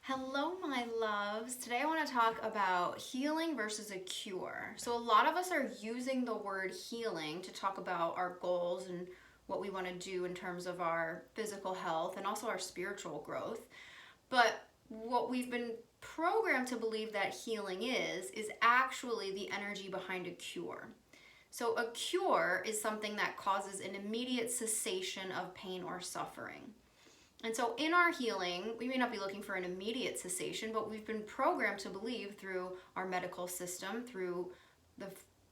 Hello, my loves. Today I want to talk about healing versus a cure. So, a lot of us are using the word healing to talk about our goals and what we want to do in terms of our physical health and also our spiritual growth. But what we've been programmed to believe that healing is actually the energy behind a cure. So, a cure is something that causes an immediate cessation of pain or suffering. And so, in our healing, we may not be looking for an immediate cessation, but we've been programmed to believe through our medical system, through the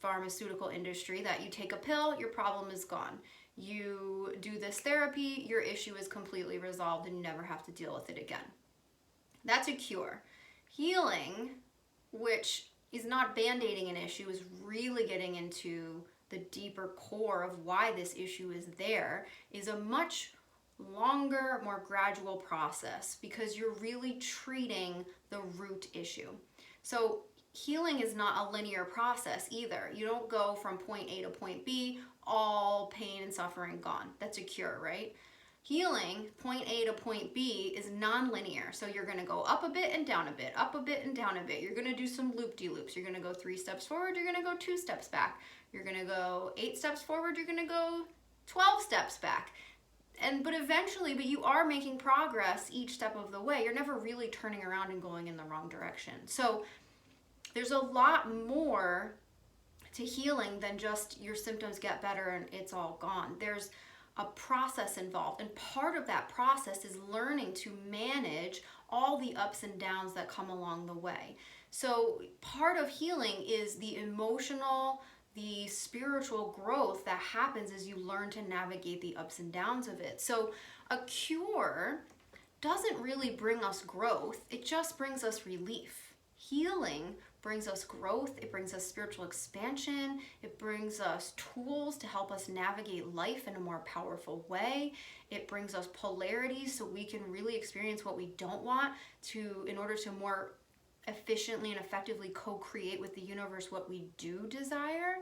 pharmaceutical industry, that you take a pill, your problem is gone. You do this therapy, your issue is completely resolved and you never have to deal with it again. That's a cure. Healing, which is not band-aiding an issue, is really getting into the deeper core of why this issue is there, is a much longer, more gradual process because you're really treating the root issue. So healing is not a linear process either. You don't go from point A to point B, all pain and suffering gone. That's a cure, right? Healing, point A to point B, is non-linear. So you're going to go up a bit and down a bit, up a bit and down a bit. You're going to do some loop-de-loops. You're going to go 3 steps forward. You're going to go 2 steps back. You're going to go 8 steps forward. You're going to go 12 steps back. But eventually, you are making progress each step of the way. You're never really turning around and going in the wrong direction. So there's a lot more to healing than just your symptoms get better and it's all gone. There's a process involved, and part of that process is learning to manage all the ups and downs that come along the way. So part of healing is the emotional, the spiritual growth that happens as you learn to navigate the ups and downs of it. So a cure doesn't really bring us growth, it just brings us relief. Healing brings us growth, it brings us spiritual expansion, it brings us tools to help us navigate life in a more powerful way. It brings us polarity so we can really experience what we don't want in order to more efficiently and effectively co-create with the universe what we do desire.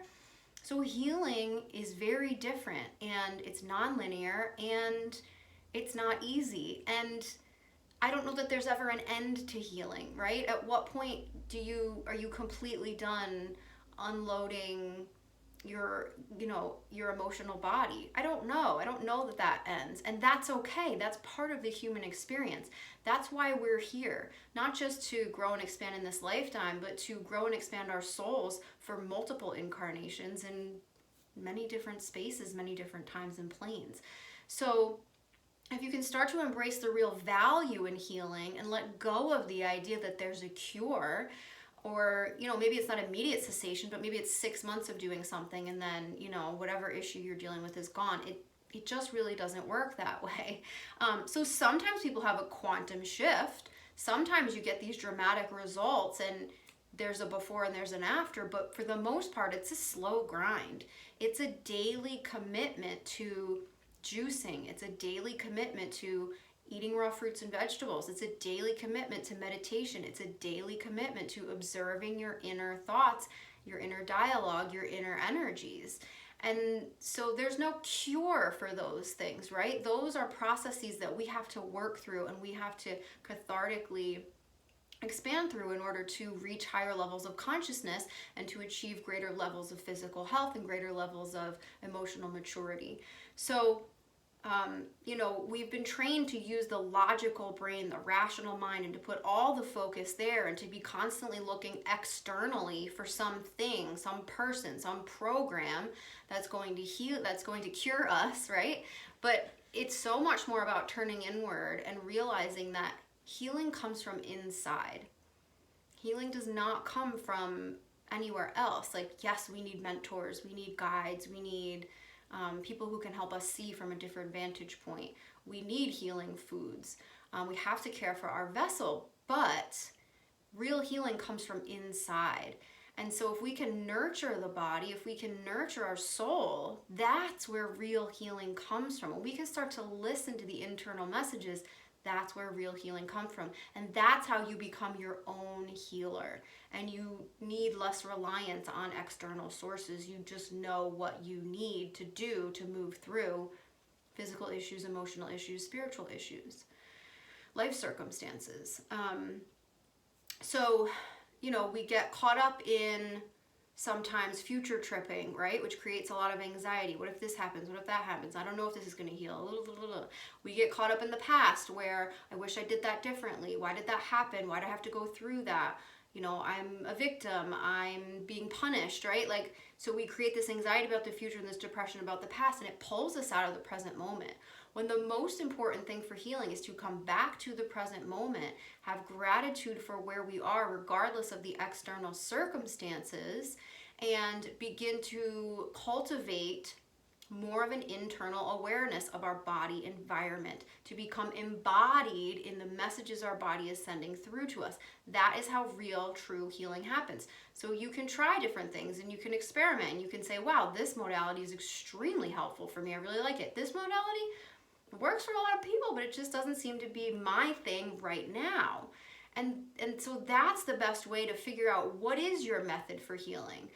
So healing is very different, and it's non-linear, and it's not easy, and I don't know that there's ever an end to healing, right? At what point are you completely done unloading your emotional body? I don't know. I don't know that ends, and that's okay. That's part of the human experience. That's why we're here, not just to grow and expand in this lifetime, but to grow and expand our souls for multiple incarnations in many different spaces, many different times and planes. So if you can start to embrace the real value in healing and let go of the idea that there's a cure, or maybe it's not immediate cessation, but maybe it's 6 months of doing something and then whatever issue you're dealing with is gone. It just really doesn't work that way. So sometimes people have a quantum shift. Sometimes you get these dramatic results and there's a before and there's an after, but for the most part it's a slow grind. It's a daily commitment to juicing. It's a daily commitment to eating raw fruits and vegetables. It's a daily commitment to meditation. It's a daily commitment to observing your inner thoughts, your inner dialogue, your inner energies. And so there's no cure for those things, right? Those are processes that we have to work through and we have to cathartically expand through in order to reach higher levels of consciousness and to achieve greater levels of physical health and greater levels of emotional maturity. So we've been trained to use the logical brain, the rational mind, and to put all the focus there and to be constantly looking externally for something, some person, some program that's going to heal, that's going to cure us, right? But it's so much more about turning inward and realizing that healing comes from inside. Healing does not come from anywhere else. Like, yes, we need mentors, we need guides, we need people who can help us see from a different vantage point. We need healing foods. We have to care for our vessel, but real healing comes from inside. And so if we can nurture the body, if we can nurture our soul, that's where real healing comes from. When we can start to listen to the internal messages, that's where real healing comes from. And that's how you become your own healer. And you need less reliance on external sources. You just know what you need to do to move through physical issues, emotional issues, spiritual issues. life circumstances. So, we get caught up in sometimes future tripping, right? Which creates a lot of anxiety. What if this happens? What if that happens? I don't know if this is going to heal. We get caught up in the past where I wish I did that differently. Why did that happen? Why do I have to go through that? I'm a victim. I'm being punished, right? So we create this anxiety about the future and this depression about the past, and it pulls us out of the present moment. When the most important thing for healing is to come back to the present moment, have gratitude for where we are, regardless of the external circumstances, and begin to cultivate more of an internal awareness of our body environment, to become embodied in the messages our body is sending through to us. That is how real, true healing happens. So you can try different things and you can experiment and you can say, wow, this modality is extremely helpful for me. I really like it. This modality works for a lot of people, but it just doesn't seem to be my thing right now. And so that's the best way to figure out what is your method for healing.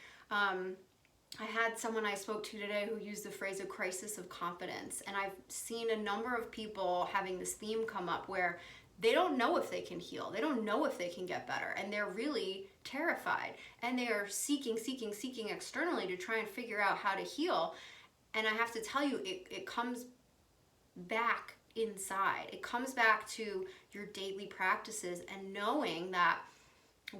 I had someone I spoke to today who used the phrase a crisis of confidence, and I've seen a number of people having this theme come up where they don't know if they can heal. They don't know if they can get better, and they're really terrified, and they are seeking externally to try and figure out how to heal. And I have to tell you, it comes back inside. It comes back to your daily practices and knowing that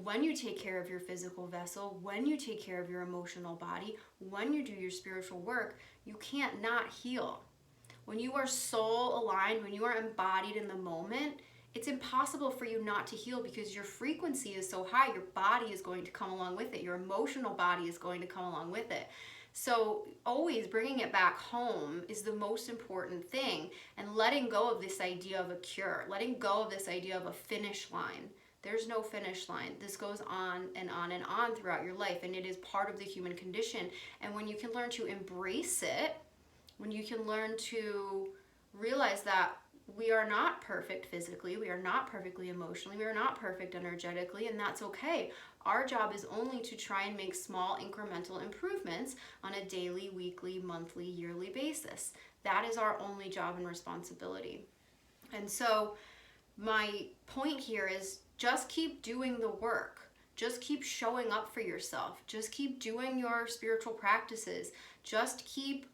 when you take care of your physical vessel, when you take care of your emotional body, when you do your spiritual work, you can't not heal. When you are soul aligned, when you are embodied in the moment, it's impossible for you not to heal because your frequency is so high, your body is going to come along with it. Your emotional body is going to come along with it. So always bringing it back home is the most important thing, and letting go of this idea of a cure, letting go of this idea of a finish line. There's no finish line. This goes on and on and on throughout your life, and it is part of the human condition. And when you can learn to embrace it, when you can learn to realize that we are not perfect physically, we are not perfectly emotionally, we are not perfect energetically, and that's okay. Our job is only to try and make small incremental improvements on a daily, weekly, monthly, yearly basis. That is our only job and responsibility. And so my point here is just keep doing the work. Just keep showing up for yourself. Just keep doing your spiritual practices. Just keep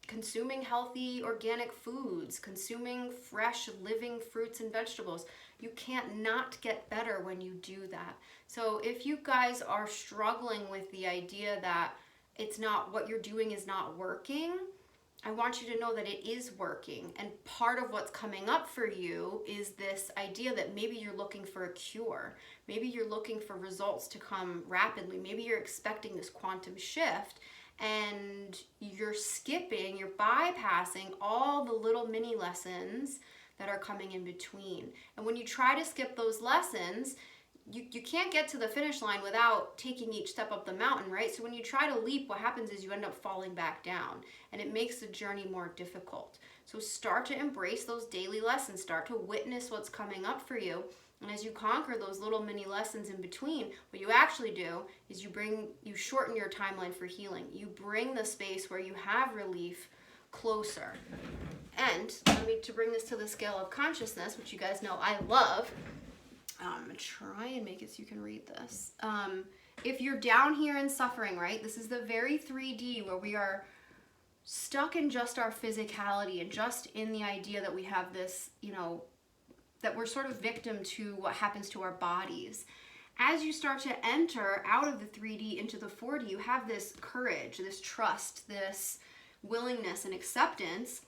consuming healthy organic foods, consuming fresh living fruits and vegetables. You can't not get better when you do that. So if you guys are struggling with the idea that it's not, what you're doing is not working, I want you to know that it is working. And part of what's coming up for you is this idea that maybe you're looking for a cure. Maybe you're looking for results to come rapidly. Maybe you're expecting this quantum shift and you're bypassing all the little mini lessons that are coming in between. And when you try to skip those lessons, you can't get to the finish line without taking each step up the mountain, right? So when you try to leap, what happens is you end up falling back down, and it makes the journey more difficult. So start to embrace those daily lessons. Start to witness what's coming up for you. And as you conquer those little mini lessons in between, what you actually do is you shorten your timeline for healing. You bring the space where you have relief closer. And to bring this to the scale of consciousness, which you guys know I love, I'm going to try and make it so you can read this. If you're down here in suffering, right, this is the very 3D where we are stuck in just our physicality and just in the idea that we have this, that we're sort of victim to what happens to our bodies. As you start to enter out of the 3D into the 4D, you have this courage, this trust, this willingness and acceptance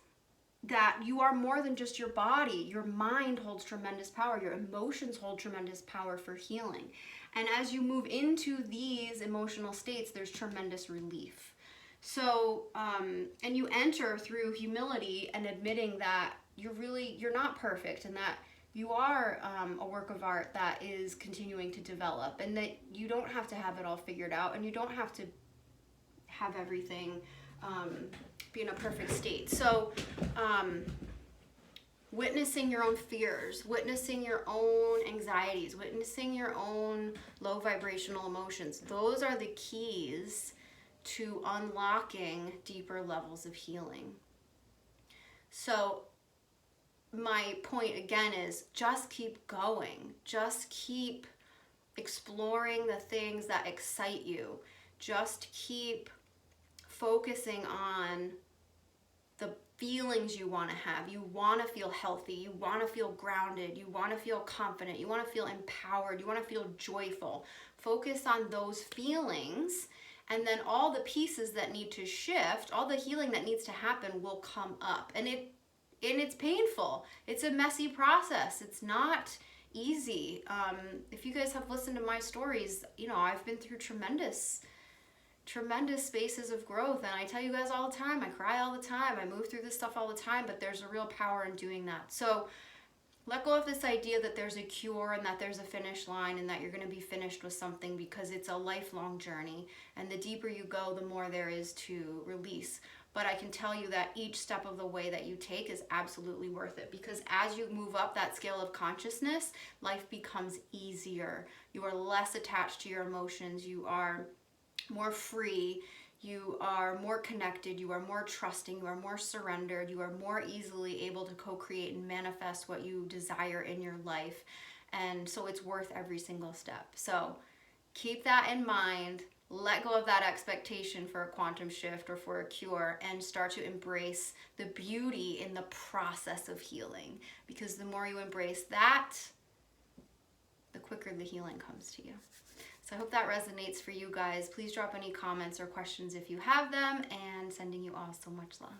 that you are more than just your body. Your mind holds tremendous power. Your emotions hold tremendous power for healing. And as you move into these emotional states, there's tremendous relief. So, and you enter through humility and admitting that you're not perfect, and that you are a work of art that is continuing to develop, and that you don't have to have it all figured out, and you don't have to have everything be in a perfect state. So witnessing your own fears, witnessing your own anxieties, witnessing your own low vibrational emotions, those are the keys to unlocking deeper levels of healing. So my point again is just keep going. Just keep exploring the things that excite you. Just keep focusing on the feelings you want to have. You want to feel healthy. You want to feel grounded. You want to feel confident. You want to feel empowered. You want to feel joyful. Focus on those feelings, and then all the pieces that need to shift, all the healing that needs to happen will come up. And it's painful. It's a messy process. It's not easy. If you guys have listened to my stories, I've been through tremendous spaces of growth, and I tell you guys all the time, I cry all the time, I move through this stuff all the time, but there's a real power in doing that. So let go of this idea that there's a cure and that there's a finish line and that you're going to be finished with something, because it's a lifelong journey, and the deeper you go, the more there is to release. But I can tell you that each step of the way that you take is absolutely worth it, because as you move up that scale of consciousness, life becomes easier. You are less attached to your emotions. You are more free, you are more connected, you are more trusting, you are more surrendered, you are more easily able to co-create and manifest what you desire in your life. And so it's worth every single step. So keep that in mind. Let go of that expectation for a quantum shift or for a cure, and start to embrace the beauty in the process of healing. Because the more you embrace that, the quicker the healing comes to you. So I hope that resonates for you guys. Please drop any comments or questions if you have them, and sending you all so much love.